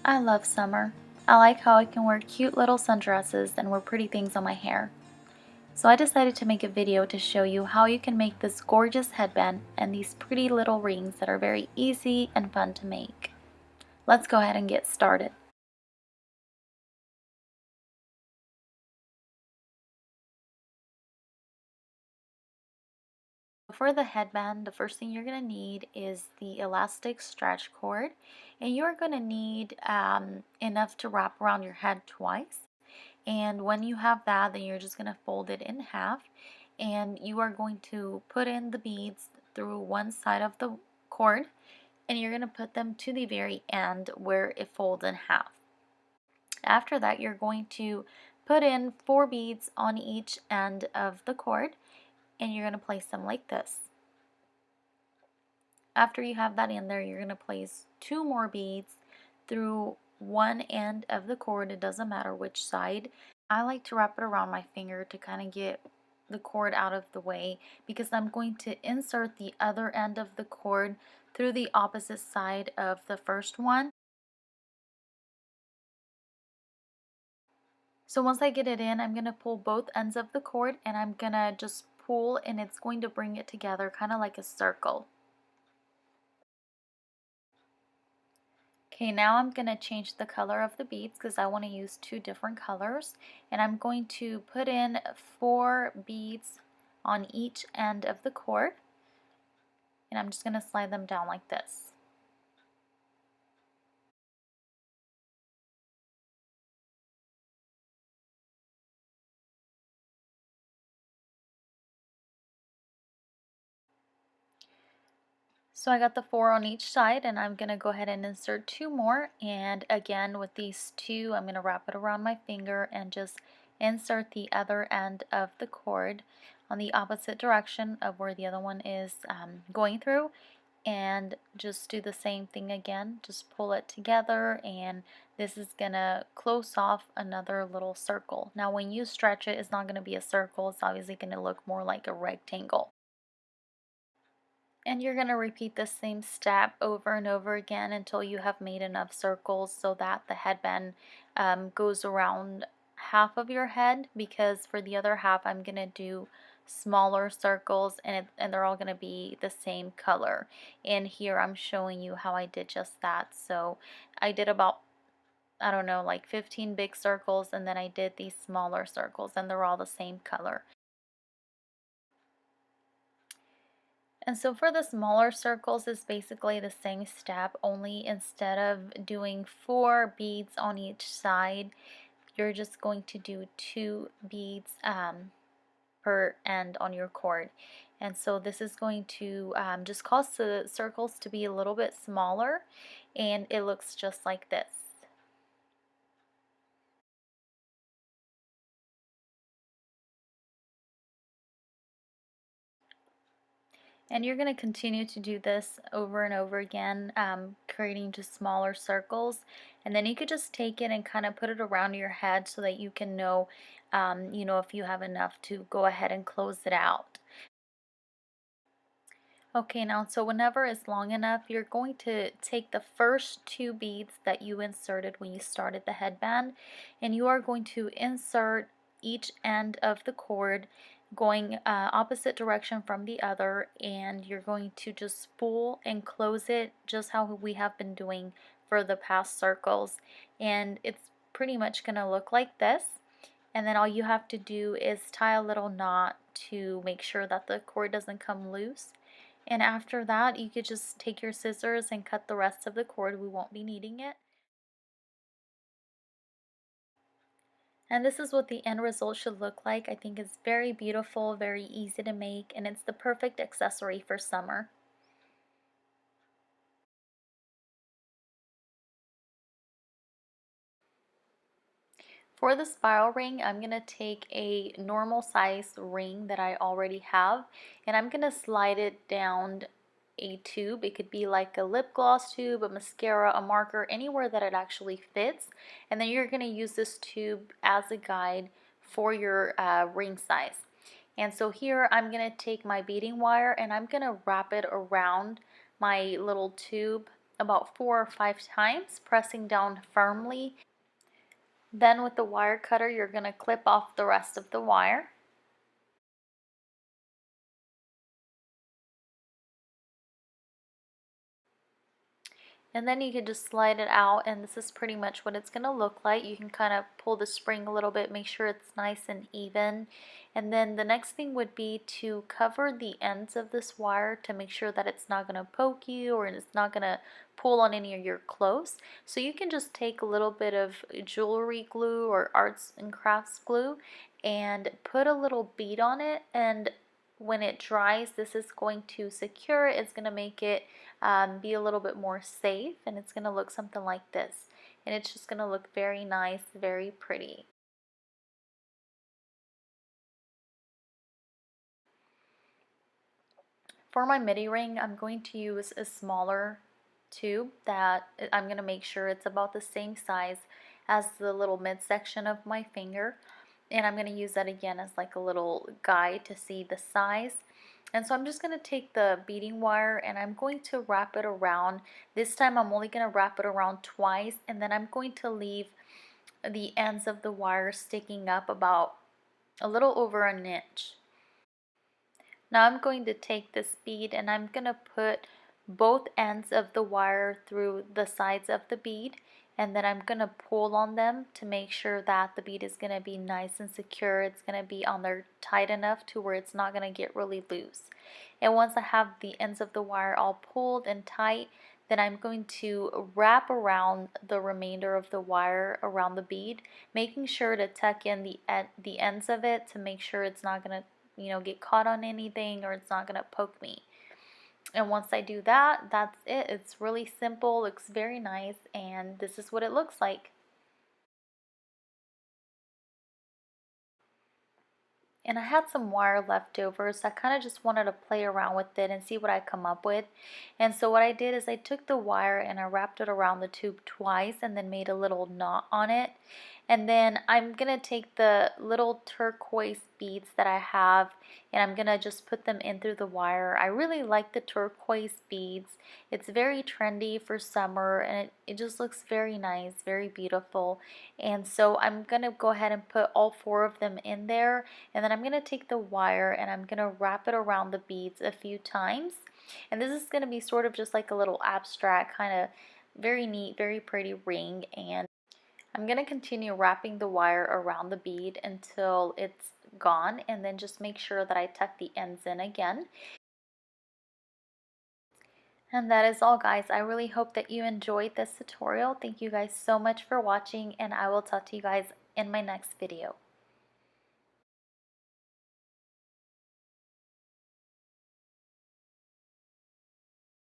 I love summer. I like how I can wear cute little sundresses and wear pretty things on my hair. So I decided to make a video to show you how you can make this gorgeous headband and these pretty little rings that are very easy and fun to make. Let's go ahead and get started. For the headband, the first thing you're going to need is the elastic stretch cord, and you're going to need enough to wrap around your head twice. And when you have that, then you're just going to fold it in half, and you are going to put in the beads through one side of the cord, and you're going to put them to the very end where it folds in half. After that, you're going to put in 4 beads on each end of the cord, and you're going to place them like this. After you have that in there, you're going to place 2 more beads through one end of the cord. It doesn't matter which side. I like to wrap it around my finger to kind of get the cord out of the way, because I'm going to insert the other end of the cord through the opposite side of the first one. So once I get it in, I'm going to pull both ends of the cord, and I'm going to just pull, and it's going to bring it together kind of like a circle. Okay, now I'm going to change the color of the beads because I want to use 2 different colors, and I'm going to put in 4 beads on each end of the cord, and I'm just going to slide them down like this. So I got the 4 on each side, and I'm going to go ahead and insert 2 more, and again with these 2 I'm going to wrap it around my finger and just insert the other end of the cord on the opposite direction of where the other one is going through, and just do the same thing again. Just pull it together, and this is going to close off another little circle. Now when you stretch it, it's not going to be a circle, it's obviously going to look more like a rectangle. And you're going to repeat the same step over and over again until you have made enough circles so that the headband goes around half of your head, because for the other half I'm going to do smaller circles, and they're all going to be the same color. And here I'm showing you how I did just that. So I did about, I don't know, like 15 big circles, and then I did these smaller circles, and they're all the same color. And so for the smaller circles, it's basically the same step, only instead of doing 4 beads on each side, you're just going to do 2 beads per end on your cord. And so this is going to just cause the circles to be a little bit smaller, and it looks just like this. And you're going to continue to do this over and over again, creating just smaller circles. And then you could just take it and kind of put it around your head so that you can know, if you have enough to go ahead and close it out. Okay, now so whenever it's long enough, you're going to take the first 2 beads that you inserted when you started the headband, and you are going to insert each end of the cord going opposite direction from the other, and you're going to just pull and close it just how we have been doing for the past circles, and it's pretty much going to look like this. And then all you have to do is tie a little knot to make sure that the cord doesn't come loose. And after that, you could just take your scissors and cut the rest of the cord. We won't be needing it. And this is what the end result should look like. I think it's very beautiful, very easy to make, and it's the perfect accessory for summer. For the spiral ring, I'm going to take a normal size ring that I already have, and I'm going to slide it down a tube. It could be like a lip gloss tube, a mascara, a marker, anywhere that it actually fits. And then you're going to use this tube as a guide for your ring size. And so here I'm going to take my beading wire, and I'm going to wrap it around my little tube about 4 or 5 times, pressing down firmly. Then with the wire cutter, you're going to clip off the rest of the wire. And then you can just slide it out, and this is pretty much what it's going to look like. You can kind of pull the spring a little bit, make sure it's nice and even. And then the next thing would be to cover the ends of this wire to make sure that it's not going to poke you or it's not going to pull on any of your clothes. So you can just take a little bit of jewelry glue or arts and crafts glue and put a little bead on it, and when it dries, this is going to secure it. It's going to make it be a little bit more safe, and it's going to look something like this, and it's just going to look very nice, very pretty. For my midi ring, I'm going to use a smaller tube that I'm going to make sure it's about the same size as the little midsection of my finger, and I'm going to use that again as like a little guide to see the size. And so I'm just going to take the beading wire and I'm going to wrap it around. This time I'm only going to wrap it around twice, and then I'm going to leave the ends of the wire sticking up about a little over an inch. Now I'm going to take this bead and I'm going to put both ends of the wire through the sides of the bead, and then I'm going to pull on them to make sure that the bead is going to be nice and secure. It's going to be on there tight enough to where it's not going to get really loose. And once I have the ends of the wire all pulled and tight, then I'm going to wrap around the remainder of the wire around the bead, making sure to tuck in the ends of it to make sure it's not going to get caught on anything or it's not going to poke me. And once I do that, that's it. It's really simple, looks very nice, and this is what it looks like. And I had some wire left over, so I kind of just wanted to play around with it and see what I come up with. And so what I did is I took the wire and I wrapped it around the tube twice and then made a little knot on it. And then I'm going to take the little turquoise beads that I have and I'm going to just put them in through the wire. I really like the turquoise beads. It's very trendy for summer, and it just looks very nice, very beautiful. And so I'm going to go ahead and put all 4 of them in there, and then I'm going to take the wire and I'm going to wrap it around the beads a few times. And this is going to be sort of just like a little abstract, kind of very neat, very pretty ring. And I'm going to continue wrapping the wire around the bead until it's gone, and then just make sure that I tuck the ends in again. And that is all, guys. I really hope that you enjoyed this tutorial. Thank you guys so much for watching, and I will talk to you guys in my next video.